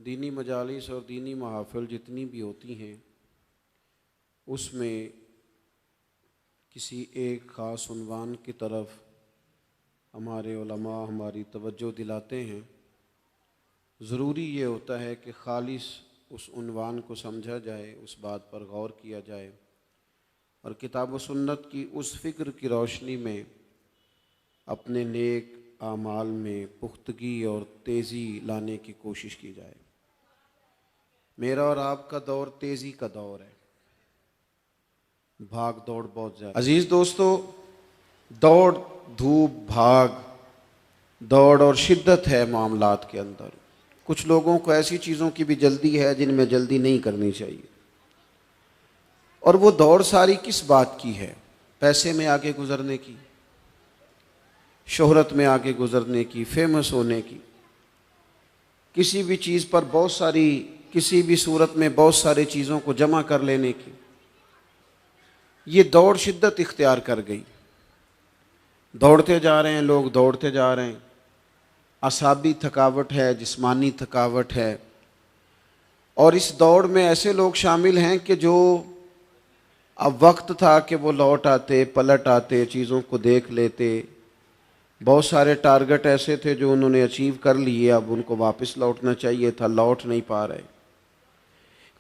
دینی مجالس اور دینی محافل جتنی بھی ہوتی ہیں اس میں کسی ایک خاص عنوان کی طرف ہمارے علماء ہماری توجہ دلاتے ہیں۔ ضروری یہ ہوتا ہے کہ خالص اس عنوان کو سمجھا جائے، اس بات پر غور کیا جائے اور کتاب و سنت کی اس فکر کی روشنی میں اپنے نیک اعمال میں پختگی اور تیزی لانے کی کوشش کی جائے۔ میرا اور آپ کا دور تیزی کا دور ہے، بھاگ دوڑ بہت زیادہ۔ عزیز دوستو، دوڑ دھوپ بھاگ دوڑ اور شدت ہے معاملات کے اندر۔ کچھ لوگوں کو ایسی چیزوں کی بھی جلدی ہے جن میں جلدی نہیں کرنی چاہیے، اور وہ دوڑ ساری کس بات کی ہے؟ پیسے میں آگے گزرنے کی، شہرت میں آگے گزرنے کی، فیمس ہونے کی، کسی بھی چیز پر کسی بھی صورت میں بہت سارے چیزوں کو جمع کر لینے کی۔ یہ دوڑ شدت اختیار کر گئی، دوڑتے جا رہے ہیں لوگ، دوڑتے جا رہے ہیں، اعصابی تھکاوٹ ہے، جسمانی تھکاوٹ ہے، اور اس دوڑ میں ایسے لوگ شامل ہیں کہ جو اب وقت تھا کہ وہ لوٹ آتے، پلٹ آتے، چیزوں کو دیکھ لیتے، بہت سارے ٹارگٹ ایسے تھے جو انہوں نے اچیو کر لیے، اب ان کو واپس لوٹنا چاہیے تھا، لوٹ نہیں پا رہے۔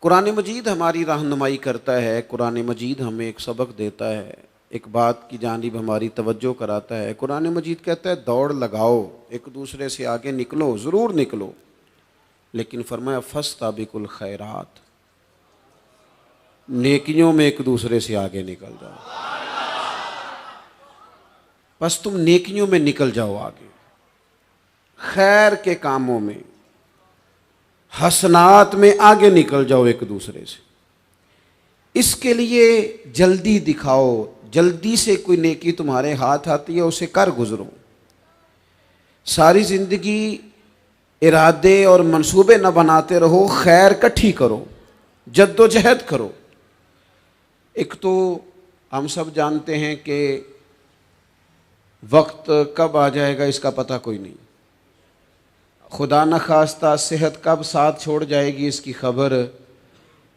قرآن مجید ہماری رہنمائی کرتا ہے، قرآن مجید ہمیں ایک سبق دیتا ہے، ایک بات کی جانب ہماری توجہ کراتا ہے۔ قرآن مجید کہتا ہے دوڑ لگاؤ، ایک دوسرے سے آگے نکلو، ضرور نکلو، لیکن فرمایا فاستبقوا الخیرات، نیکیوں میں ایک دوسرے سے آگے نکل جاؤ۔ بس تم نیکیوں میں نکل جاؤ آگے، خیر کے کاموں میں، حسنات میں آگے نکل جاؤ ایک دوسرے سے۔ اس کے لیے جلدی دکھاؤ، جلدی سے کوئی نیکی تمہارے ہاتھ آتی ہے اسے کر گزرو۔ ساری زندگی ارادے اور منصوبے نہ بناتے رہو، خیر کٹھی کرو، جد و جہد کرو۔ ایک تو ہم سب جانتے ہیں کہ وقت کب آ جائے گا اس کا پتہ کوئی نہیں، خدا نخواستہ صحت کب ساتھ چھوڑ جائے گی اس کی خبر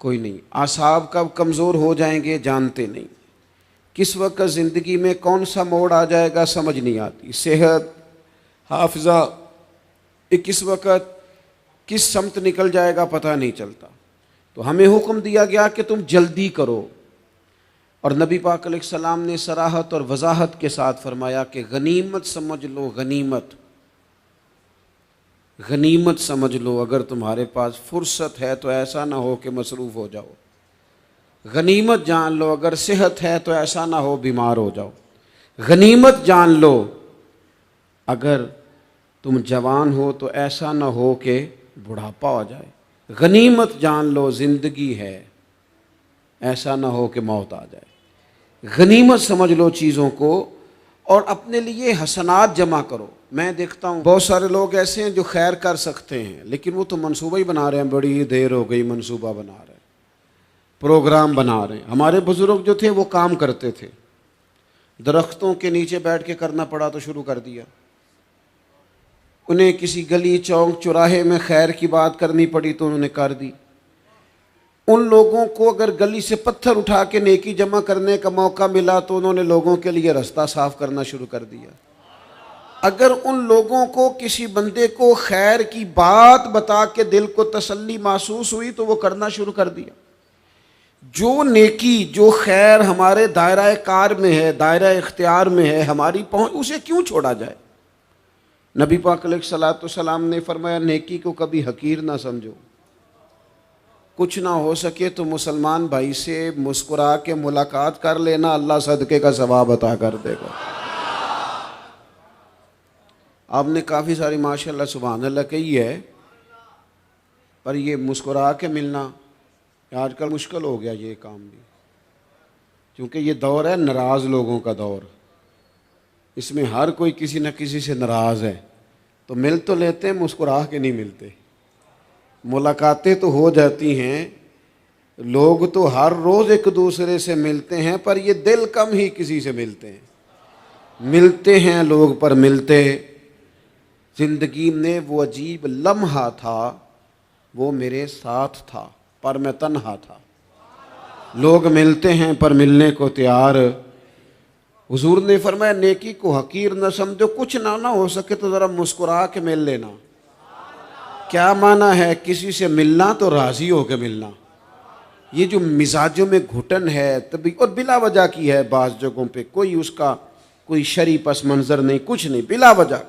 کوئی نہیں، اعصاب کب کمزور ہو جائیں گے جانتے نہیں، کس وقت زندگی میں کون سا موڑ آ جائے گا سمجھ نہیں آتی، صحت، حافظہ کس وقت کس سمت نکل جائے گا پتہ نہیں چلتا۔ تو ہمیں حکم دیا گیا کہ تم جلدی کرو، اور نبی پاک علیہ السلام نے صراحت اور وضاحت کے ساتھ فرمایا کہ غنیمت سمجھ لو، غنیمت سمجھ لو، اگر تمہارے پاس فرصت ہے تو ایسا نہ ہو کہ مصروف ہو جاؤ، غنیمت جان لو، اگر صحت ہے تو ایسا نہ ہو بیمار ہو جاؤ، غنیمت جان لو اگر تم جوان ہو تو ایسا نہ ہو کہ بڑھاپا ہو جائے، غنیمت جان لو زندگی ہے، ایسا نہ ہو کہ موت آ جائے۔ غنیمت سمجھ لو چیزوں کو، اور اپنے لیے حسنات جمع کرو۔ میں دیکھتا ہوں بہت سارے لوگ ایسے ہیں جو خیر کر سکتے ہیں لیکن وہ تو منصوبہ ہی بنا رہے ہیں، بڑی دیر ہو گئی منصوبہ بنا رہے ہیں، پروگرام بنا رہے ہیں۔ ہمارے بزرگ جو تھے وہ کام کرتے تھے، درختوں کے نیچے بیٹھ کے کرنا پڑا تو شروع کر دیا، انہیں کسی گلی چوک چوراہے میں خیر کی بات کرنی پڑی تو انہوں نے کر دی۔ ان لوگوں کو اگر گلی سے پتھر اٹھا کے نیکی جمع کرنے کا موقع ملا تو انہوں نے لوگوں کے لیے رستہ صاف کرنا شروع کر دیا۔ اگر ان لوگوں کو کسی بندے کو خیر کی بات بتا کے دل کو تسلی محسوس ہوئی تو وہ کرنا شروع کر دیا۔ جو نیکی، جو خیر ہمارے دائرہ کار میں ہے، دائرہ اختیار میں ہے، ہماری پہنچ، اسے کیوں چھوڑا جائے؟ نبی پاک علیہ الصلوۃ والسلام نے فرمایا نیکی کو کبھی حقیر نہ سمجھو، کچھ نہ ہو سکے تو مسلمان بھائی سے مسکرا کے ملاقات کر لینا، اللہ صدقے کا ثواب عطا کر دے گا۔ آپ نے کافی ساری ماشاءاللہ سبحان اللہ کہی ہے، پر یہ مسکرا کے ملنا آج کل مشکل ہو گیا یہ کام بھی، کیونکہ یہ دور ہے ناراض لوگوں کا دور، اس میں ہر کوئی کسی نہ کسی سے ناراض ہے، تو مل تو لیتے ہیں، مسکرا کے نہیں ملتے۔ ملاقاتیں تو ہو جاتی ہیں، لوگ تو ہر روز ایک دوسرے سے ملتے ہیں، پر یہ دل کم ہی کسی سے ملتے ہیں، ملتے ہیں لوگ پر ملتے۔ زندگی میں وہ عجیب لمحہ تھا وہ میرے ساتھ تھا پر میں تنہا تھا. لوگ ملتے ہیں پر ملنے کو تیار. حضور نے فرمایا نیکی کو حقیر نہ سمجھو, کچھ نہ ہو سکے تو ذرا مسکرا کے مل لینا. کیا معنی ہے؟ کسی سے ملنا تو راضی ہو کے ملنا. یہ جو مزاجوں میں گھٹن ہے تبھی اور بلا وجہ کی ہے بعض جگہوں پہ, کوئی اس کا کوئی شرعی پس منظر نہیں, کچھ نہیں, بلا وجہ.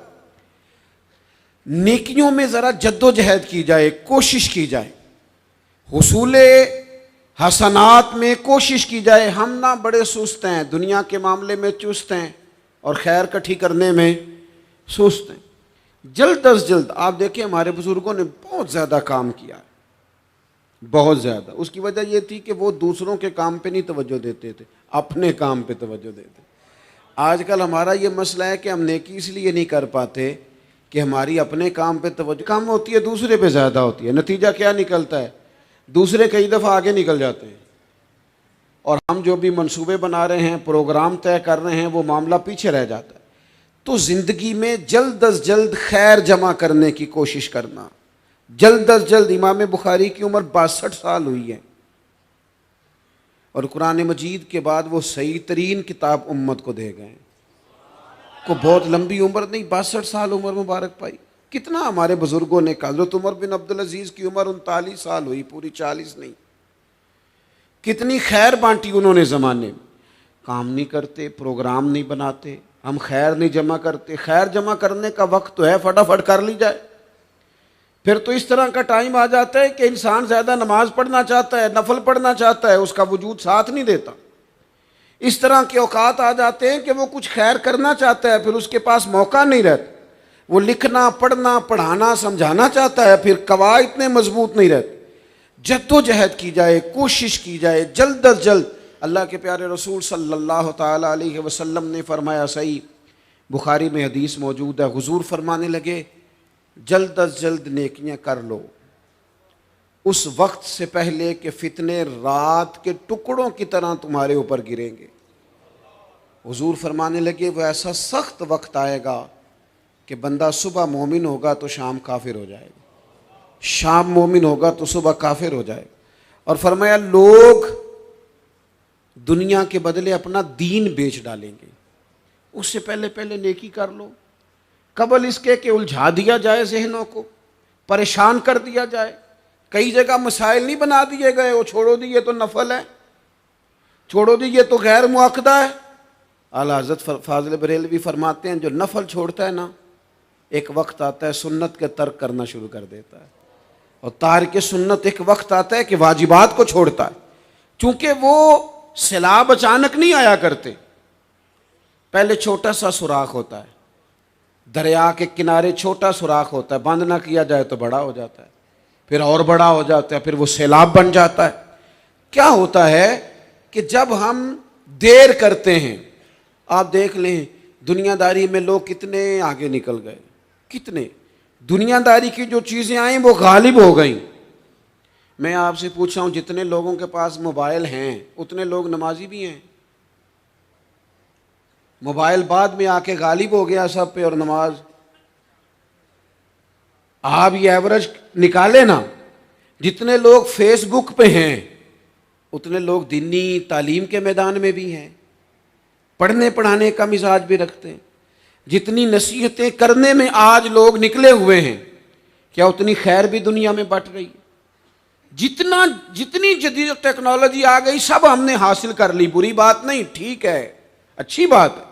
نیکیوں میں ذرا جد و جہد کی جائے, کوشش کی جائے, حصول حسنات میں کوشش کی جائے. ہم نہ بڑے سست ہیں, دنیا کے معاملے میں چست ہیں اور خیر کٹھی کرنے میں سست ہیں. جلد از جلد آپ دیکھیں ہمارے بزرگوں نے بہت زیادہ کام کیا ہے, بہت زیادہ. اس کی وجہ یہ تھی کہ وہ دوسروں کے کام پہ نہیں توجہ دیتے تھے, اپنے کام پہ توجہ دیتے. آج کل ہمارا یہ مسئلہ ہے کہ ہم نیکی اس لیے نہیں کر پاتے کہ ہماری اپنے کام پہ توجہ کم ہوتی ہے, دوسرے پہ زیادہ ہوتی ہے. نتیجہ کیا نکلتا ہے؟ دوسرے کئی دفعہ آگے نکل جاتے ہیں اور ہم جو بھی منصوبے بنا رہے ہیں, پروگرام طے کر رہے ہیں, وہ معاملہ پیچھے رہ جاتا ہے. تو زندگی میں جلد از جلد خیر جمع کرنے کی کوشش کرنا. جلد از جلد. امام بخاری کی عمر 62 سال ہوئی ہے اور قرآن مجید کے بعد وہ صحیح ترین کتاب امت کو دے گئے. کو بہت لمبی عمر نہیں, 62 سال عمر مبارک پائی. کتنا ہمارے بزرگوں نے کہا. حضرت عمر بن عبدالعزیز کی عمر 39 سال ہوئی, پوری 40 نہیں. کتنی خیر بانٹی انہوں نے زمانے میں. کام نہیں کرتے, پروگرام نہیں بناتے, ہم خیر نہیں جمع کرتے. خیر جمع کرنے کا وقت تو ہے, فٹافٹ کر لی جائے. پھر تو اس طرح کا ٹائم آ جاتا ہے کہ انسان زیادہ نماز پڑھنا چاہتا ہے, نفل پڑھنا چاہتا ہے, اس کا وجود ساتھ نہیں دیتا. اس طرح کے اوقات آ جاتے ہیں کہ وہ کچھ خیر کرنا چاہتا ہے, پھر اس کے پاس موقع نہیں رہتا. وہ لکھنا, پڑھنا, پڑھانا, سمجھانا چاہتا ہے, پھر قواعد اتنے مضبوط نہیں رہتے. جد و جہد کی جائے, کوشش کی جائے, جلد از جلد. اللہ کے پیارے رسول صلی اللہ تعالی علیہ وسلم نے فرمایا, صحیح بخاری میں حدیث موجود ہے, حضور فرمانے لگے جلد از جلد نیکیاں کر لو اس وقت سے پہلے کہ فتنے رات کے ٹکڑوں کی طرح تمہارے اوپر گریں گے. حضور فرمانے لگے وہ ایسا سخت وقت آئے گا کہ بندہ صبح مومن ہوگا تو شام کافر ہو جائے گا, شام مومن ہوگا تو صبح کافر ہو جائے گا. اور فرمایا لوگ دنیا کے بدلے اپنا دین بیچ ڈالیں گے. اس سے پہلے نیکی کر لو, قبل اس کے کہ الجھا دیا جائے ذہنوں کو, پریشان کر دیا جائے. کئی جگہ مسائل نہیں بنا دیے گئے, وہ چھوڑو دی یہ تو نفل ہے, چھوڑو دی یہ تو غیر معقدہ ہے. اعلیٰ حضرت فاضل بریلوی فرماتے ہیں جو نفل چھوڑتا ہے نا, ایک وقت آتا ہے سنت کے ترک کرنا شروع کر دیتا ہے, اور تارک سنت ایک وقت آتا ہے کہ واجبات کو چھوڑتا ہے. چونکہ وہ سیلاب اچانک نہیں آیا کرتے, پہلے چھوٹا سا سوراخ ہوتا ہے, دریا کے کنارے چھوٹا سوراخ ہوتا ہے, بند نہ کیا جائے تو بڑا ہو جاتا ہے, پھر اور بڑا ہو جاتا ہے, پھر وہ سیلاب بن جاتا ہے. کیا ہوتا ہے کہ جب ہم دیر کرتے ہیں, آپ دیکھ لیں دنیا داری میں لوگ کتنے آگے نکل گئے, کتنے دنیا داری کی جو چیزیں آئیں وہ غالب ہو گئیں. میں آپ سے پوچھ رہا ہوں جتنے لوگوں کے پاس موبائل ہیں اتنے لوگ نمازی بھی ہیں. موبائل بعد میں آ کے غالب ہو گیا سب پہ, اور نماز آپ یہ ایوریج نکالے نا, جتنے لوگ فیس بک پہ ہیں اتنے لوگ دینی تعلیم کے میدان میں بھی ہیں, پڑھنے پڑھانے کا مزاج بھی رکھتے ہیں. جتنی نصیحتیں کرنے میں آج لوگ نکلے ہوئے ہیں, کیا اتنی خیر بھی دنیا میں بٹ رہی ہے؟ جتنی جدید ٹیکنالوجی آ گئی سب ہم نے حاصل کر لی, بری بات نہیں, ٹھیک ہے, اچھی بات ہے.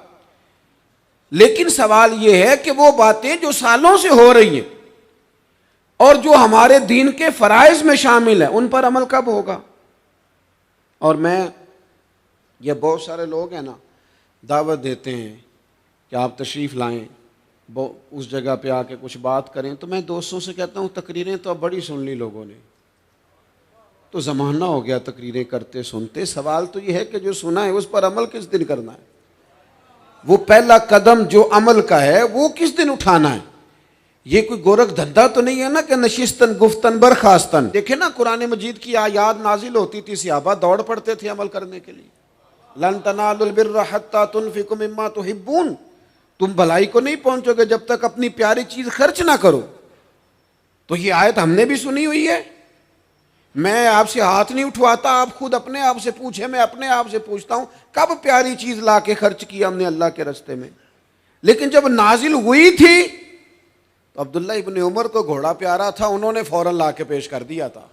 لیکن سوال یہ ہے کہ وہ باتیں جو سالوں سے ہو رہی ہیں اور جو ہمارے دین کے فرائض میں شامل ہیں ان پر عمل کب ہوگا؟ اور میں یہ بہت سارے لوگ ہیں نا دعوت دیتے ہیں کہ آپ تشریف لائیں, اس جگہ پہ آ کے کچھ بات کریں, تو میں دوستوں سے کہتا ہوں تقریریں تو اب بڑی سن لی لوگوں نے, تو زمانہ ہو گیا تقریریں کرتے سنتے. سوال تو یہ ہے کہ جو سنا ہے اس پر عمل کس دن کرنا ہے؟ وہ پہلا قدم جو عمل کا ہے وہ کس دن اٹھانا ہے؟ یہ کوئی گورکھ دھندا تو نہیں ہے نا کہ نشستن گفتن برخاستن. دیکھیں نا قرآن مجید کی آیات نازل ہوتی تھی, صحابہ دوڑ پڑتے تھے عمل کرنے کے لیے. لن تنالوا البر حتى تنفقوا مما تحبون, تم بھلائی کو نہیں پہنچو گے جب تک اپنی پیاری چیز خرچ نہ کرو. تو یہ آیت ہم نے بھی سنی ہوئی ہے. میں آپ سے ہاتھ نہیں اٹھواتا, آپ خود اپنے آپ سے پوچھیں, میں اپنے آپ سے پوچھتا ہوں کب پیاری چیز لا کے خرچ کیا ہم نے اللہ کے راستے میں. لیکن جب نازل ہوئی تھی تو عبداللہ ابن عمر کو گھوڑا پیارا تھا, انہوں نے فوراً لا کے پیش کر دیا تھا.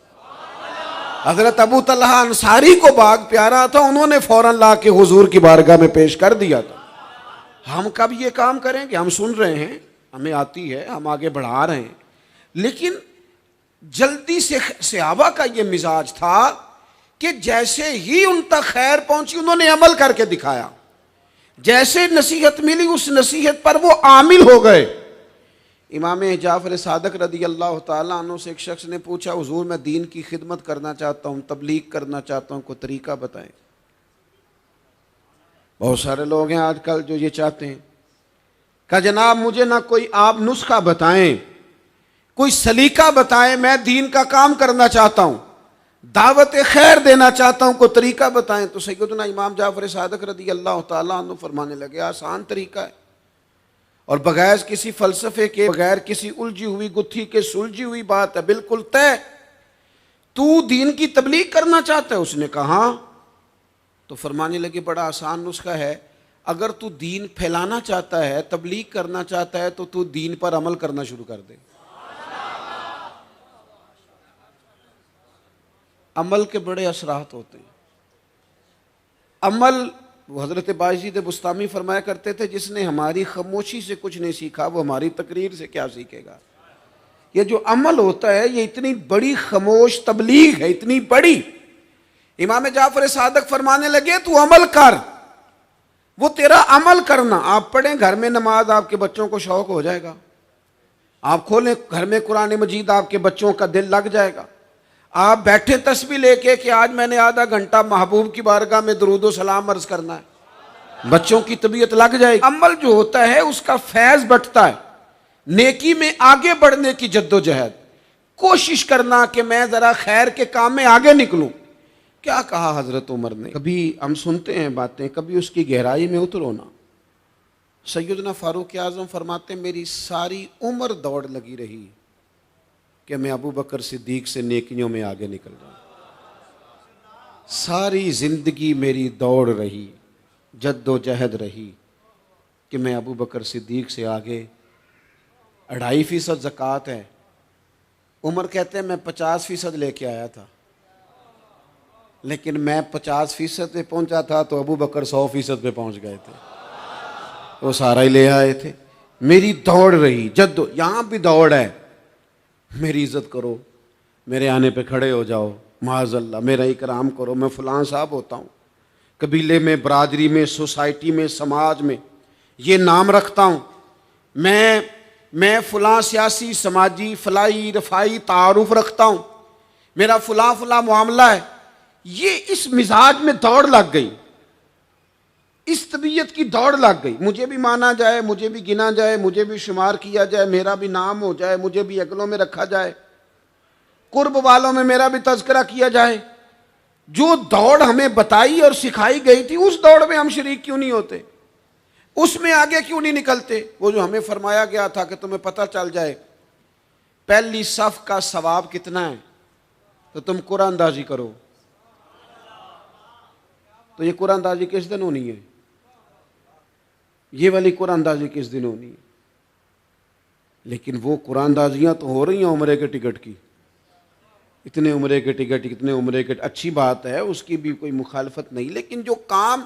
حضرت ابو طلحہ انصاری کو باغ پیارا تھا, انہوں نے فوراً لا کے حضور کی بارگاہ میں پیش کر دیا تھا. ہم کب یہ کام کریں گے؟ ہم سن رہے ہیں, ہمیں آتی ہے, ہم آگے بڑھا رہے ہیں, لیکن جلدی سے صحابہ کا یہ مزاج تھا کہ جیسے ہی ان تک خیر پہنچی انہوں نے عمل کر کے دکھایا. جیسے نصیحت ملی اس نصیحت پر وہ عامل ہو گئے. امام جعفر صادق رضی اللہ تعالیٰ عنہ سے ایک شخص نے پوچھا, حضور میں دین کی خدمت کرنا چاہتا ہوں, تبلیغ کرنا چاہتا ہوں, کوئی طریقہ بتائیں. بہت سارے لوگ ہیں آج کل جو یہ چاہتے ہیں. کہا جناب مجھے نہ کوئی آپ نسخہ بتائیں, کوئی سلیقہ بتائیں, میں دین کا کام کرنا چاہتا ہوں, دعوت خیر دینا چاہتا ہوں, کوئی طریقہ بتائیں. تو سیدنا امام جعفر صادق رضی اللہ تعالیٰ عنہ فرمانے لگے, آسان طریقہ ہے اور بغیر کسی فلسفے کے, بغیر کسی الجھی ہوئی گتھی کے سلجھی ہوئی بات ہے, بالکل طے. تو دین کی تبلیغ کرنا چاہتا ہے؟ اس نے کہا ہاں. تو فرمانے لگے بڑا آسان نسخہ ہے, اگر تو دین پھیلانا چاہتا ہے, تبلیغ کرنا چاہتا ہے, تو دین پر عمل کرنا شروع کر دے. عمل کے بڑے اثرات ہوتے ہیں. عمل, وہ حضرت باجید بستامی فرمایا کرتے تھے, جس نے ہماری خاموشی سے کچھ نہیں سیکھا وہ ہماری تقریر سے کیا سیکھے گا. یہ جو عمل ہوتا ہے یہ اتنی بڑی خاموش تبلیغ ہے, اتنی بڑی. امام جعفر صادق فرمانے لگے تو عمل کر, وہ تیرا عمل کرنا. آپ پڑھیں گھر میں نماز, آپ کے بچوں کو شوق ہو جائے گا. آپ کھولیں گھر میں قرآن مجید, آپ کے بچوں کا دل لگ جائے گا. آپ بیٹھے تسبیح لے کے کہ آج میں نے آدھا گھنٹہ محبوب کی بارگاہ میں درود و سلام عرض کرنا ہے, بچوں کی طبیعت لگ جائے گی. عمل جو ہوتا ہے اس کا فیض بٹتا ہے. نیکی میں آگے بڑھنے کی جد و جہد, کوشش کرنا کہ میں ذرا خیر کے کام میں آگے نکلوں. کیا کہا حضرت عمر نے؟ کبھی ہم سنتے ہیں باتیں, کبھی اس کی گہرائی میں اترو نا. سیدنا فاروق اعظم فرماتے میری ساری عمر دوڑ لگی رہی کہ میں ابو بکر صدیق سے نیکیوں میں آگے نکل جاؤں. ساری زندگی میری دوڑ رہی, جد و جہد رہی کہ میں ابو بکر صدیق سے آگے. 2.5% زکوٰۃ ہے. عمر کہتے ہیں میں 50% لے کے آیا تھا, لیکن میں 50% پہ پہنچا تھا تو ابو بکر 100% پہ پہنچ گئے تھے, وہ سارا ہی لے آئے تھے. میری دوڑ رہی, یہاں بھی دوڑ ہے. میری عزت کرو, میرے آنے پہ کھڑے ہو جاؤ, معاذ اللہ میرا اکرام کرو, میں فلاں صاحب ہوتا ہوں, قبیلے میں, برادری میں, سوسائٹی میں, سماج میں یہ نام رکھتا ہوں, میں فلاں سیاسی, سماجی, فلائی, رفائی تعارف رکھتا ہوں, میرا فلاں معاملہ ہے. یہ اس مزاج میں دوڑ لگ گئی, اس طبیعت کی دوڑ لگ گئی. مجھے بھی مانا جائے, مجھے بھی گنا جائے, مجھے بھی شمار کیا جائے, میرا بھی نام ہو جائے, مجھے بھی اگلوں میں رکھا جائے, قرب والوں میں میرا بھی تذکرہ کیا جائے. جو دوڑ ہمیں بتائی اور سکھائی گئی تھی اس دوڑ میں ہم شریک کیوں نہیں ہوتے, اس میں آگے کیوں نہیں نکلتے. وہ جو ہمیں فرمایا گیا تھا کہ تمہیں پتہ چل جائے پہلی صف کا ثواب کتنا ہے تو تم قرآن اندازی کرو. تو یہ قرآن اندازی کس دن ہونی ہے؟ یہ والی قرآن اندازی کس دن ہونی ہے؟ لیکن وہ قرآن اندازیاں تو ہو رہی ہیں عمرے کے ٹکٹ کی. اتنے عمرے کے ٹکٹ, اتنے عمرے کے, اچھی بات ہے, اس کی بھی کوئی مخالفت نہیں. لیکن جو کام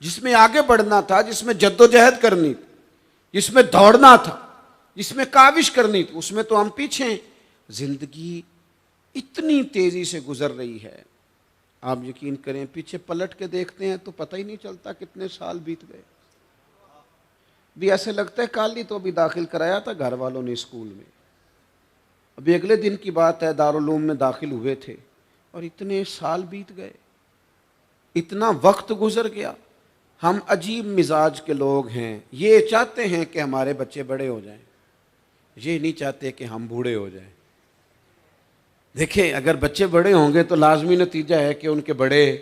جس میں آگے بڑھنا تھا, جس میں جد و جہد کرنی تھی, جس میں دوڑنا تھا, جس میں کاوش کرنی تھی, اس میں تو ہم پیچھے ہیں. زندگی اتنی تیزی سے گزر رہی ہے, آپ یقین کریں پیچھے پلٹ کے دیکھتے ہیں تو پتہ ہی نہیں چلتا کتنے سال بیت گئے. بھی ایسے لگتا ہے کل ہی تو ابھی داخل کرایا تھا گھر والوں نے اسکول میں, ابھی اگلے دن کی بات ہے دارالعلوم میں داخل ہوئے تھے اور اتنے سال بیت گئے, اتنا وقت گزر گیا. ہم عجیب مزاج کے لوگ ہیں, یہ چاہتے ہیں کہ ہمارے بچے بڑے ہو جائیں, یہ نہیں چاہتے کہ ہم بوڑھے ہو جائیں. دیکھیں اگر بچے بڑے ہوں گے تو لازمی نتیجہ ہے کہ ان کے بڑے,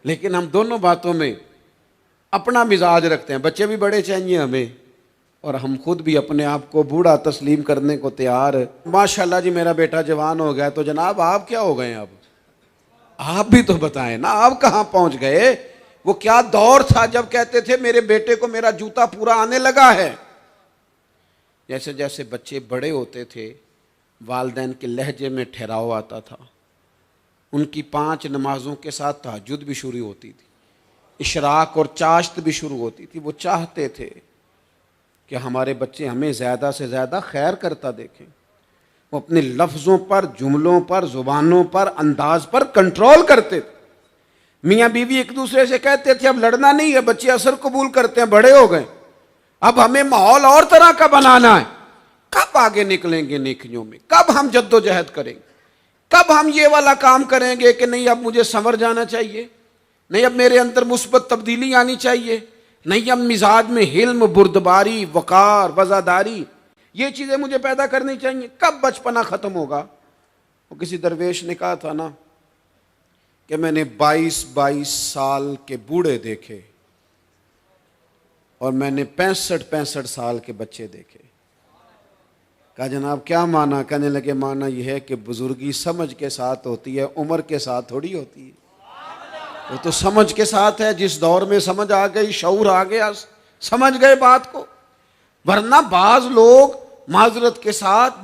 لیکن ہم دونوں باتوں میں اپنا مزاج رکھتے ہیں. بچے بھی بڑے چاہیے ہمیں, اور ہم خود بھی اپنے آپ کو بوڑھا تسلیم کرنے کو تیار ہے. ماشاءاللہ جی میرا بیٹا جوان ہو گیا, تو جناب آپ کیا ہو گئے؟ اب آپ بھی تو بتائیں نا, آپ کہاں پہنچ گئے؟ وہ کیا دور تھا جب کہتے تھے میرے بیٹے کو میرا جوتا پورا آنے لگا ہے. جیسے جیسے بچے بڑے ہوتے تھے والدین کے لہجے میں ٹھہراؤ آتا تھا. ان کی 5 نمازوں کے ساتھ تہجد بھی شروع ہوتی تھی, اشراق اور چاشت بھی شروع ہوتی تھی. وہ چاہتے تھے کہ ہمارے بچے ہمیں زیادہ سے زیادہ خیر کرتا دیکھیں. وہ اپنے لفظوں پر, جملوں پر, زبانوں پر, انداز پر کنٹرول کرتے تھے. میاں بیوی ایک دوسرے سے کہتے تھے اب لڑنا نہیں ہے, بچے اثر قبول کرتے ہیں, بڑے ہو گئے, اب ہمیں ماحول اور طرح کا بنانا ہے. کب آگے نکلیں گے نیکیوں میں؟ کب ہم جد و جہد کریں گے؟ کب ہم یہ والا کام کریں گے کہ نہیں اب مجھے سنور جانا چاہیے, نہیں اب میرے اندر مثبت تبدیلی آنی چاہیے, نہیں اب مزاج میں حلم, بردباری, وقار, وزاداری, یہ چیزیں مجھے پیدا کرنی چاہیے. کب بچپنا ختم ہوگا؟ وہ کسی درویش نے کہا تھا نا کہ میں نے 22 سال کے بوڑھے دیکھے اور میں نے 65 سال کے بچے دیکھے. کہا جناب کیا معنی؟ کہنے لگے معنی یہ ہے کہ بزرگی سمجھ کے ساتھ ہوتی ہے, عمر کے ساتھ تھوڑی ہوتی ہے. وہ تو سمجھ کے ساتھ ہے, جس دور میں سمجھ آ گئی, شعور آ گیا, سمجھ گئے بات کو. ورنہ بعض لوگ معذرت کے ساتھ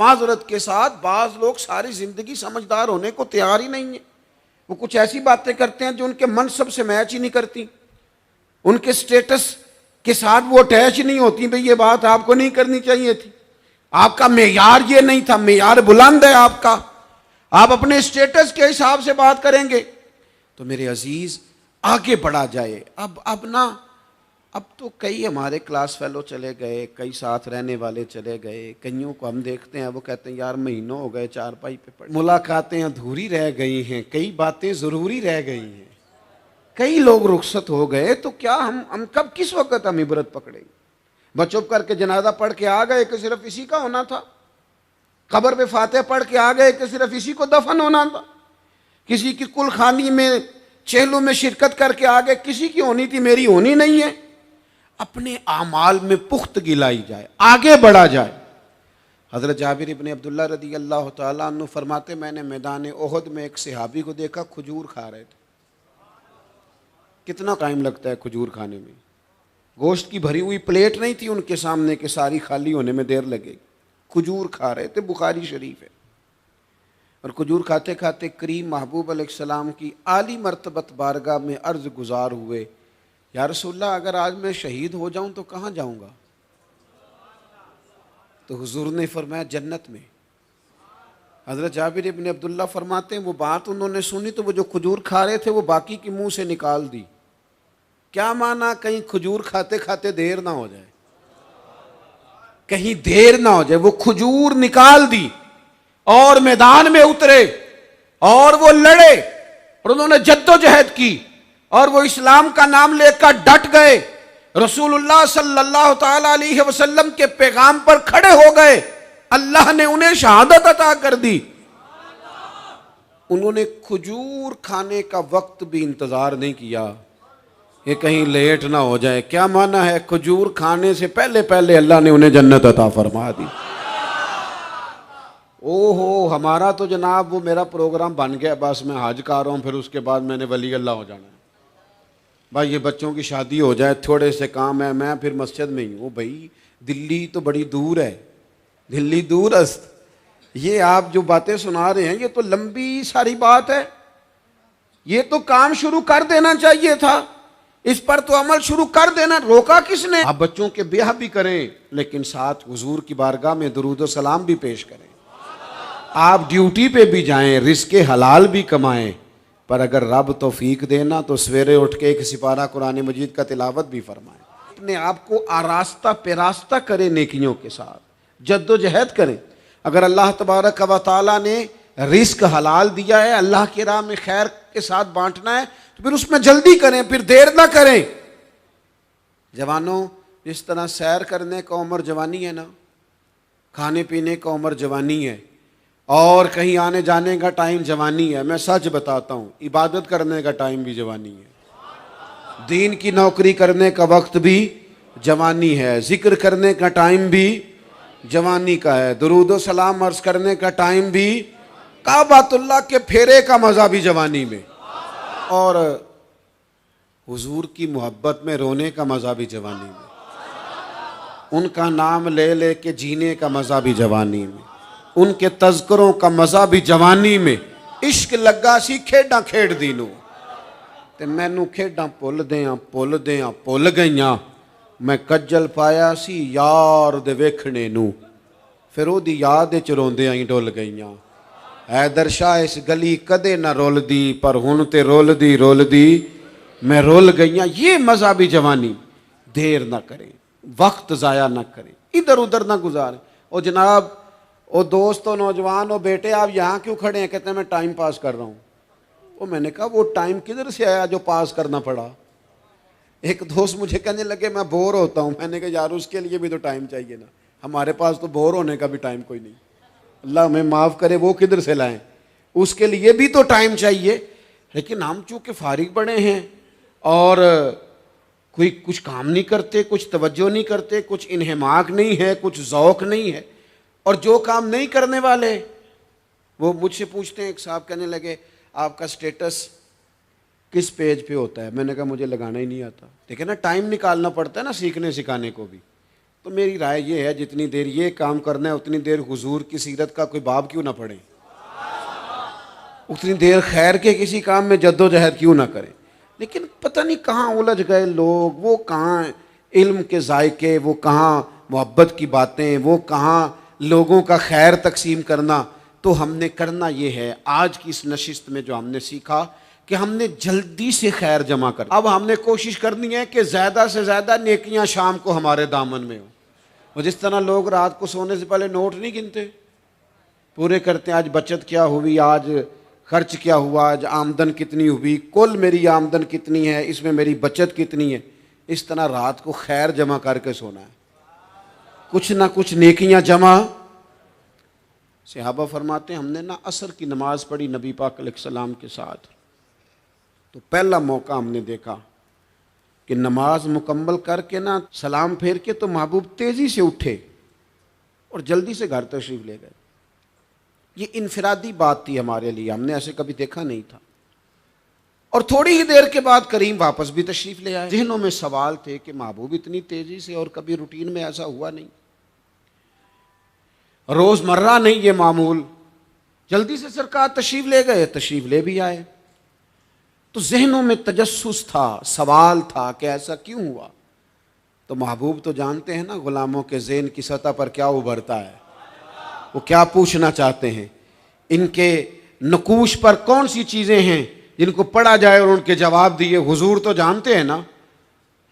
بعض لوگ ساری زندگی سمجھدار ہونے کو تیار ہی نہیں ہیں. وہ کچھ ایسی باتیں کرتے ہیں جو ان کے منصب سے میچ ہی نہیں کرتی, ان کے سٹیٹس کے ساتھ وہ اٹیچ نہیں ہوتی. بھئی یہ بات آپ کو نہیں کرنی چاہیے تھی, آپ کا معیار یہ نہیں تھا, معیار بلند ہے آپ کا, آپ اپنے سٹیٹس کے حساب سے بات کریں گے. تو میرے عزیز آگے بڑھا جائے. اب تو کئی ہمارے کلاس فیلو چلے گئے, کئی ساتھ رہنے والے چلے گئے, کئیوں کو ہم دیکھتے ہیں وہ کہتے ہیں یار مہینوں ہو گئے چارپائی پہ پڑے, ملاقاتیں ادھوری رہ گئی ہیں, کئی باتیں ضروری رہ گئی ہیں, کئی لوگ رخصت ہو گئے. تو کیا ہم کب کس وقت ہم عبرت پکڑیں گے؟ بس چپ کر کے جنازہ پڑھ کے آ گئے کہ صرف اسی کا ہونا تھا, قبر پہ فاتحہ پڑھ کے آ گئے کہ صرف اسی کو دفن ہونا تھا, کسی کی کل خانی میں چہلوں میں شرکت کر کے آ گئے, کسی کی ہونی تھی میری ہونی نہیں ہے. اپنے اعمال میں پختگی لائی جائے, آگے بڑھا جائے. حضرت جابر ابن عبداللہ رضی اللہ تعالیٰ عنہ فرماتے میں نے میدان احد میں ایک صحابی کو دیکھا, کھجور کھا رہے تھے. کتنا ٹائم لگتا ہے کھجور کھانے میں؟ گوشت کی بھری ہوئی پلیٹ نہیں تھی ان کے سامنے کہ ساری خالی ہونے میں دیر لگے. کھجور کھا رہے تھے, بخاری شریف ہے. اور کھجور کھاتے کھاتے کریم محبوب علیہ السلام کی عالی مرتبت بارگاہ میں عرض گزار ہوئے, یا رسول اللہ اگر آج میں شہید ہو جاؤں تو کہاں جاؤں گا؟ تو حضور نے فرمایا جنت میں. حضرت جابر ابن عبداللہ فرماتے ہیں وہ بات انہوں نے سنی تو وہ جو کھجور کھا رہے تھے وہ باقی کی منہ سے نکال دی. کیا معنی؟ کہیں کھجور کھاتے کھاتے دیر نہ ہو جائے, کہیں دیر نہ ہو جائے. وہ کھجور نکال دی اور میدان میں اترے اور وہ لڑے اور انہوں نے جد و جہد کی اور وہ اسلام کا نام لے کر ڈٹ گئے, رسول اللہ صلی اللہ تعالی علیہ وسلم کے پیغام پر کھڑے ہو گئے. اللہ نے انہیں شہادت عطا کر دی. انہوں نے کھجور کھانے کا وقت بھی انتظار نہیں کیا کہ کہیں لیٹ نہ ہو جائے. کیا معنی ہے؟ کھجور کھانے سے پہلے پہلے اللہ نے انہیں جنت عطا فرما دی. اوہو, ہمارا تو جناب وہ میرا پروگرام بن گیا, بس میں حج کر رہا ہوں, پھر اس کے بعد میں نے ولی اللہ ہو جانا ہے. بھائی یہ بچوں کی شادی ہو جائے, تھوڑے سے کام ہے, میں پھر مسجد میں ہی ہوں. بھائی دلی تو بڑی دور ہے, دلی دور است. یہ آپ جو باتیں سنا رہے ہیں یہ تو لمبی ساری بات ہے, یہ تو کام شروع کر دینا چاہیے تھا, اس پر تو عمل شروع کر دینا, روکا کس نے؟ آپ بچوں کے بیاہ بھی کریں لیکن ساتھ حضور کی بارگاہ میں درود و سلام بھی پیش کریں. آپ ڈیوٹی پہ بھی جائیں, رزق حلال بھی کمائیں, پر اگر رب توفیق دینا تو سویرے اٹھ کے ایک سپارہ قرآن مجید کا تلاوت بھی فرمائیں. اپنے آپ کو آراستہ پیراستہ کریں, نیکیوں کے ساتھ جد و جہد کریں. اگر اللہ تبارک و تعالیٰ نے رزق حلال دیا ہے, اللہ کی راہ میں خیر کے ساتھ بانٹنا ہے, تو پھر اس میں جلدی کریں, پھر دیر نہ کریں. جوانوں, جس طرح سیر کرنے کا عمر جوانی ہے نا, کھانے پینے کا عمر جوانی ہے, اور کہیں آنے جانے کا ٹائم جوانی ہے. میں سچ بتاتا ہوں, عبادت کرنے کا ٹائم بھی جوانی ہے, دین کی نوکری کرنے کا وقت بھی جوانی ہے، ذکر کرنے کا ٹائم بھی جوانی کا ہے، درود و سلام عرض کرنے کا ٹائم بھی، کعبۃ اللہ کے پھیرے کا مزہ بھی جوانی میں، اور حضور کی محبت میں رونے کا مزہ بھی جوانی میں، ان کا نام لے لے کے جینے کا مزہ بھی جوانی میں، ان کے تذکروں کا مزہ بھی جوانی میں۔ عشق لگا سی کھیڈاں کھیڈ دی نو، تے مینوں کھیڈاں پھل گئیاں، میں کجل پایا سی یار دے ویکھنے نو، پھر او دی یاد وچ روندیاں ہی ڈول گئیاں۔ حیدر شاہ اس گلی کدے نہ رول دی، پر ہن تے رول دی میں رول گئیاں۔ یہ مزہ بھی جوانی، دیر نہ کریں، وقت ضائع نہ کریں، ادھر ادھر نہ گزاریں۔ او جناب، او دوست و نوجوان، او بیٹے آپ یہاں کیوں کھڑے ہیں؟ کہتے ہیں میں ٹائم پاس کر رہا ہوں۔ او میں نے کہا وہ ٹائم کدھر سے آیا جو پاس کرنا پڑا؟ ایک دوست مجھے کہنے لگے میں بور ہوتا ہوں۔ میں نے کہا یار اس کے لیے بھی تو ٹائم چاہیے نا، ہمارے پاس تو بور ہونے کا بھی ٹائم کوئی نہیں، اللہ ہمیں معاف کرے، وہ کدھر سے لائیں؟ اس کے لیے بھی تو ٹائم چاہیے۔ لیکن ہم چونکہ فارغ پڑے ہیں اور کوئی کچھ کام نہیں کرتے، کچھ توجہ نہیں کرتے، کچھ انہماک نہیں ہے، کچھ ذوق نہیں ہے، اور جو کام نہیں کرنے والے وہ مجھ سے پوچھتے ہیں۔ ایک صاحب کہنے لگے آپ کا سٹیٹس کس پیج پہ ہوتا ہے؟ میں نے کہا مجھے لگانا ہی نہیں آتا۔ دیکھیں نا، ٹائم نکالنا پڑتا ہے نا سیکھنے سکھانے کو بھی۔ تو میری رائے یہ ہے جتنی دیر یہ کام کرنا ہے اتنی دیر حضور کی سیرت کا کوئی باب کیوں نہ پڑھیں، اتنی دیر خیر کے کسی کام میں جد و جہد کیوں نہ کریں۔ لیکن پتہ نہیں کہاں الجھ گئے لوگ، وہ کہاں علم کے ذائقے، وہ کہاں محبت کی باتیں، وہ کہاں لوگوں کا خیر تقسیم کرنا۔ تو ہم نے کرنا یہ ہے، آج کی اس نشست میں جو ہم نے سیکھا کہ ہم نے جلدی سے خیر جمع کر، اب ہم نے کوشش کرنی ہے کہ زیادہ سے زیادہ نیکیاں شام کو ہمارے دامن میں ہوں۔ اور جس طرح لوگ رات کو سونے سے پہلے نوٹ نہیں گنتے، پورے کرتے ہیں آج بچت کیا ہوئی، آج خرچ کیا ہوا، آج آمدن کتنی ہوئی، کل میری آمدن کتنی ہے، اس میں میری بچت کتنی ہے۔ اس طرح رات کو خیر جمع کر کے سونا ہے، کچھ نہ کچھ نیکیاں جمع۔ صحابہ فرماتے ہیں ہم نے عصر کی نماز پڑھی نبی پاک علیہ السلام کے ساتھ، تو پہلا موقع ہم نے دیکھا کہ نماز مکمل کر کے سلام پھیر کے تو محبوب تیزی سے اٹھے اور جلدی سے گھر تشریف لے گئے۔ یہ انفرادی بات تھی ہمارے لیے، ہم نے ایسے کبھی دیکھا نہیں تھا۔ اور تھوڑی ہی دیر کے بعد کریم واپس بھی تشریف لے آئے۔ ذہنوں میں سوال تھے کہ محبوب اتنی تیزی سے، اور کبھی روٹین میں ایسا ہوا نہیں، روز مرہ نہیں یہ معمول، جلدی سے سرکار تشریف لے گئے، تشریف لے بھی آئے۔ تو ذہنوں میں تجسس تھا، سوال تھا کہ ایسا کیوں ہوا؟ تو محبوب تو جانتے ہیں نا غلاموں کے ذہن کی سطح پر کیا ابھرتا ہے، وہ کیا پوچھنا چاہتے ہیں، ان کے نقوش پر کون سی چیزیں ہیں جن کو پڑھا جائے اور ان کے جواب دیے۔ حضور تو جانتے ہیں نا۔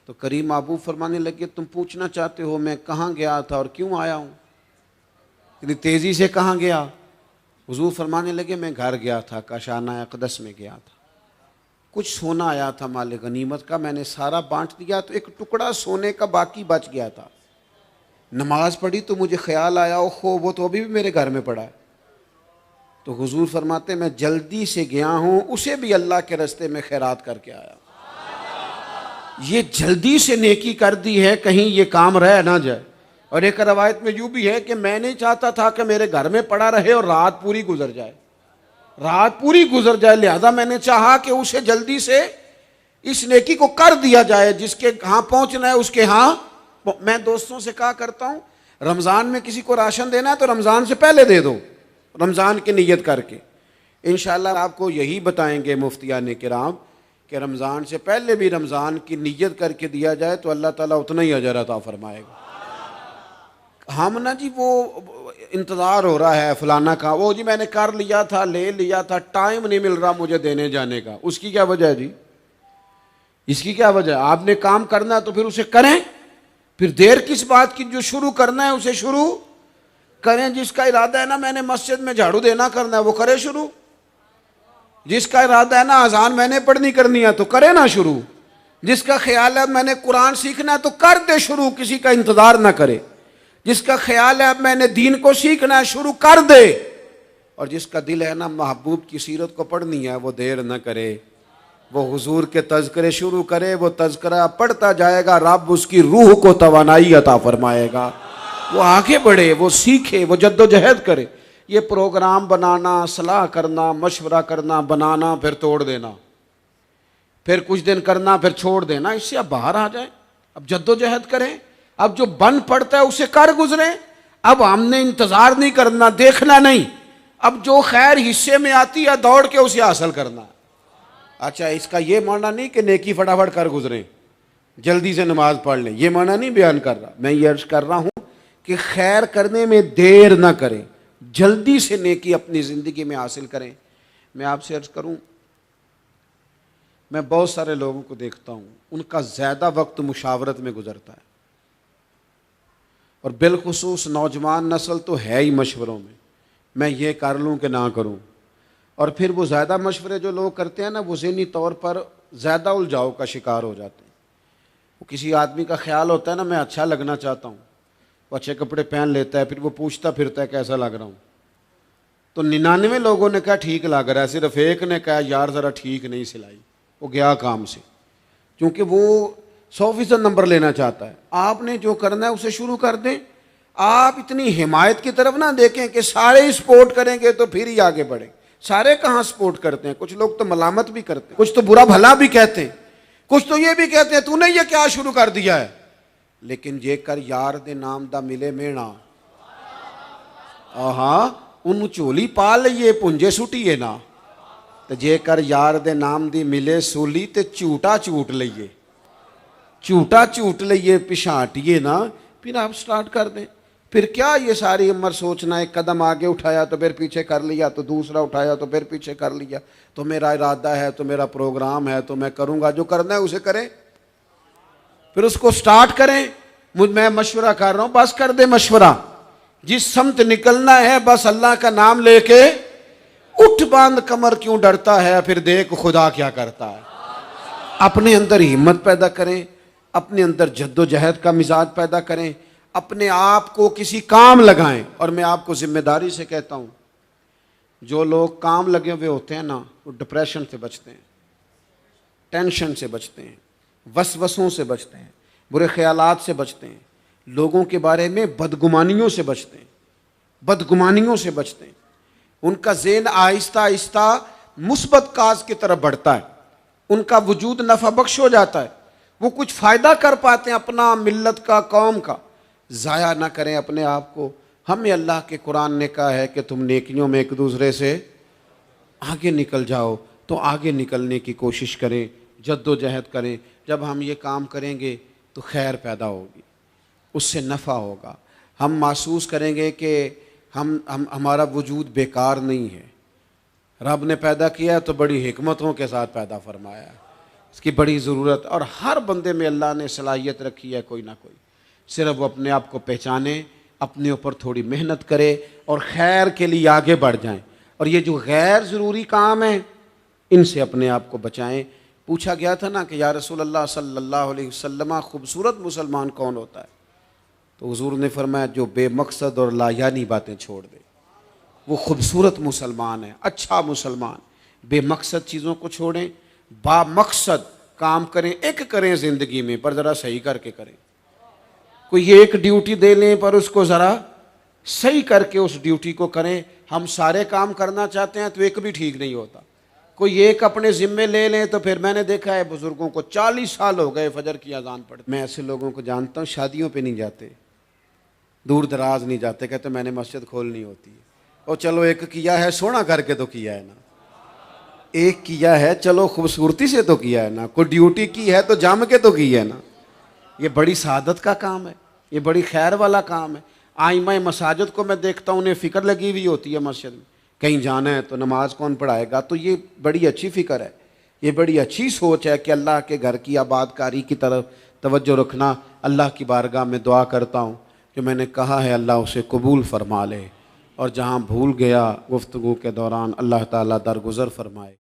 تو کریم محبوب فرمانے لگے تم پوچھنا چاہتے ہو میں کہاں گیا تھا اور کیوں آیا ہوں، اتنی تیزی سے کہاں گیا؟ حضور فرمانے لگے میں گھر گیا تھا، کاشانہ اقدس میں گیا تھا، کچھ سونا آیا تھا مال غنیمت کا، میں نے سارا بانٹ دیا، تو ایک ٹکڑا سونے کا باقی بچ گیا تھا۔ نماز پڑھی تو مجھے خیال آیا اوہو وہ تو ابھی بھی میرے گھر میں پڑا ہے۔ تو حضور فرماتے میں جلدی سے گیا ہوں، اسے بھی اللہ کے راستے میں خیرات کر کے آیا۔ یہ جلدی سے نیکی کر دی ہے، کہیں یہ کام رہ نہ جائے۔ اور ایک روایت میں یوں بھی ہے کہ میں نہیں چاہتا تھا کہ میرے گھر میں پڑا رہے اور رات پوری گزر جائے، لہذا میں نے چاہا کہ اسے جلدی سے اس نیکی کو کر دیا جائے، جس کے ہاں پہنچنا ہے اس کے ہاں۔ میں دوستوں سے کہا کرتا ہوں رمضان میں کسی کو راشن دینا ہے تو رمضان سے پہلے دے دو، رمضان کی نیت کر کے۔ انشاءاللہ آپ کو یہی بتائیں گے مفتیان کرام کہ رمضان سے پہلے بھی رمضان کی نیت کر کے دیا جائے تو اللہ تعالیٰ اتنا ہی اجر عطا فرمائے گا۔ ہم جی وہ انتظار ہو رہا ہے فلانا کا، وہ جی میں نے کر لیا تھا، لے لیا تھا، ٹائم نہیں مل رہا مجھے دینے جانے کا۔ اس کی کیا وجہ ہے جی؟ اس کی کیا وجہ ہے؟ آپ نے کام کرنا ہے تو پھر اسے کریں، پھر دیر کس بات کی؟ جو شروع کرنا ہے اسے شروع کریں۔ جس کا ارادہ ہے نا میں نے مسجد میں جھاڑو دینا کرنا ہے وہ کرے شروع، جس کا ارادہ ہے نا اذان میں نے پڑھنی کرنی ہے تو کرے نا شروع، جس کا خیال ہے میں نے قرآن سیکھنا ہے تو کر دے شروع، کسی کا انتظار نہ کرے، جس کا خیال ہے اب میں نے دین کو سیکھنا ہے شروع کر دے، اور جس کا دل ہے نا محبوب کی سیرت کو پڑھنی ہے وہ دیر نہ کرے۔ وہ حضور کے تذکرے شروع کرے، وہ تذکرہ پڑھتا جائے گا، رب اس کی روح کو توانائی عطا فرمائے گا، وہ آگے بڑھے، وہ سیکھے، وہ جد و جہد کرے۔ یہ پروگرام بنانا، صلاح کرنا، مشورہ کرنا، بنانا پھر توڑ دینا، پھر کچھ دن کرنا پھر چھوڑ دینا، اس سے اب باہر آ جائیں، اب جد و جہد کریں، اب جو بن پڑتا ہے اسے کر گزریں۔ اب ہم نے انتظار نہیں کرنا، دیکھنا نہیں، اب جو خیر حصے میں آتی ہے دوڑ کے اسے حاصل کرنا۔ اچھا، اس کا یہ معنی نہیں کہ نیکی فٹافٹ کر گزریں، جلدی سے نماز پڑھ لیں، یہ معنی نہیں بیان کر رہا۔ میں یہ عرض کر رہا ہوں کہ خیر کرنے میں دیر نہ کریں، جلدی سے نیکی اپنی زندگی میں حاصل کریں۔ میں آپ سے عرض کروں، میں بہت سارے لوگوں کو دیکھتا ہوں، ان کا زیادہ وقت مشاورت میں گزرتا ہے، اور بالخصوص نوجوان نسل تو ہے ہی مشوروں میں یہ کر لوں کہ نہ کروں۔ اور پھر وہ زیادہ مشورے جو لوگ کرتے ہیں نا، وہ ذہنی طور پر زیادہ الجھاؤ کا شکار ہو جاتے ہیں۔ وہ کسی آدمی کا خیال ہوتا ہے نا، میں اچھا لگنا چاہتا ہوں، وہ اچھے کپڑے پہن لیتا ہے، پھر وہ پوچھتا پھرتا ہے کیسا لگ رہا ہوں، تو 99 لوگوں نے کہا ٹھیک لگ رہا ہے، صرف ایک نے کہا یار ذرا ٹھیک نہیں سلائی، وہ گیا کام سے، کیونکہ وہ 100% نمبر لینا چاہتا ہے۔ آپ نے جو کرنا ہے اسے شروع کر دیں، آپ اتنی حمایت کی طرف نہ دیکھیں کہ سارے ہی سپورٹ کریں گے تو پھر ہی آگے بڑھیں۔ سارے کہاں سپورٹ کرتے ہیں، کچھ لوگ تو ملامت بھی کرتے ہیں، کچھ تو برا بھلا بھی کہتے ہیں، کچھ تو یہ بھی کہتے ہیں تو نے یہ کیا شروع کر دیا ہے۔ لیکن جے کر یار دے نام دا ملے مینا، آہاں ان چولی پا لئیے پنجے سٹیے نا، تو جے کر یار دے نام دی ملے سولی تے چوٹا چوٹ لئیے، چوٹا چوٹ لئیے پشانٹیے نا، پھر آپ سٹارٹ کر دیں۔ پھر کیا یہ ساری عمر سوچنا، ایک قدم آگے اٹھایا تو پھر پیچھے کر لیا، تو دوسرا اٹھایا تو پھر پیچھے کر لیا، تو میرا ارادہ ہے، تو میرا پروگرام ہے، تو میں کروں گا، جو کرنا ہے اسے کریں، پھر اس کو سٹارٹ کریں۔ میں مشورہ کر رہا ہوں، بس کر دے مشورہ، جس سمت نکلنا ہے بس اللہ کا نام لے کے اٹھ، باندھ کمر کیوں ڈرتا ہے، پھر دیکھ خدا کیا کرتا ہے۔ اپنے اندر ہمت پیدا کریں، اپنے اندر جد و جہد کا مزاج پیدا کریں، اپنے آپ کو کسی کام لگائیں۔ اور میں آپ کو ذمہ داری سے کہتا ہوں، جو لوگ کام لگے ہوئے ہوتے ہیں نا، وہ ڈپریشن سے بچتے ہیں، ٹینشن سے بچتے ہیں، وسوسوں سے بچتے ہیں، برے خیالات سے بچتے ہیں، لوگوں کے بارے میں بدگمانیوں سے بچتے ہیں، بدگمانیوں سے بچتے ہیں۔ ان کا ذہن آہستہ آہستہ مثبت کاز کی طرف بڑھتا ہے، ان کا وجود نفع بخش ہو جاتا ہے، وہ کچھ فائدہ کر پاتے ہیں اپنا، ملت کا، قوم کا۔ ضائع نہ کریں اپنے آپ کو۔ ہمیں اللہ کے قرآن نے کہا ہے کہ تم نیکیوں میں ایک دوسرے سے آگے نکل جاؤ، تو آگے نکلنے کی کوشش کریں، جد و جہد کریں۔ جب ہم یہ کام کریں گے تو خیر پیدا ہوگی، اس سے نفع ہوگا، ہم محسوس کریں گے کہ ہمارا وجود بیکار نہیں ہے، رب نے پیدا کیا ہے تو بڑی حکمتوں کے ساتھ پیدا فرمایا ہے، اس کی بڑی ضرورت، اور ہر بندے میں اللہ نے صلاحیت رکھی ہے کوئی نہ کوئی، صرف وہ اپنے آپ کو پہچانے، اپنے اوپر تھوڑی محنت کرے اور خیر کے لیے آگے بڑھ جائیں۔ اور یہ جو غیر ضروری کام ہیں ان سے اپنے آپ کو بچائیں۔ پوچھا گیا تھا نا کہ یا رسول اللہ صلی اللہ علیہ وسلم، خوبصورت مسلمان کون ہوتا ہے؟ تو حضور نے فرمایا جو بے مقصد اور لایعنی باتیں چھوڑ دے، وہ خوبصورت مسلمان ہے، اچھا مسلمان۔ بے مقصد چیزوں کو چھوڑیں، با مقصد کام کریں، ایک کریں زندگی میں، پر ذرا صحیح کر کے کریں۔ کوئی ایک ڈیوٹی دے لیں پر اس کو ذرا صحیح کر کے اس ڈیوٹی کو کریں۔ ہم سارے کام کرنا چاہتے ہیں تو ایک بھی ٹھیک نہیں ہوتا۔ کوئی ایک اپنے ذمے لے لیں تو پھر میں نے دیکھا ہے بزرگوں کو 40 سال ہو گئے فجر کی اذان پڑھتے۔ میں ایسے لوگوں کو جانتا ہوں شادیوں پہ نہیں جاتے، دور دراز نہیں جاتے، کہتے میں نے مسجد کھولنی ہوتی ہے۔ اور چلو ایک کیا ہے سونا کر کے تو کیا ہے نا، ایک کیا ہے چلو خوبصورتی سے تو کیا ہے نا، کوئی ڈیوٹی کی ہے تو جم کے تو کی ہے نا۔ یہ بڑی سعادت کا کام ہے، یہ بڑی خیر والا کام ہے۔ آئمہ مساجد کو میں دیکھتا ہوں، انہیں فکر لگی ہوئی ہوتی ہے مسجد میں، کہیں جانا ہے تو نماز کون پڑھائے گا، تو یہ بڑی اچھی فکر ہے، یہ بڑی اچھی سوچ ہے کہ اللہ کے گھر کی آباد کاری کی طرف توجہ رکھنا۔ اللہ کی بارگاہ میں دعا کرتا ہوں جو میں نے کہا ہے اللہ اسے قبول فرما لے، اور جہاں بھول گیا گفتگو کے دوران اللہ تعالیٰ درگزر فرمائے۔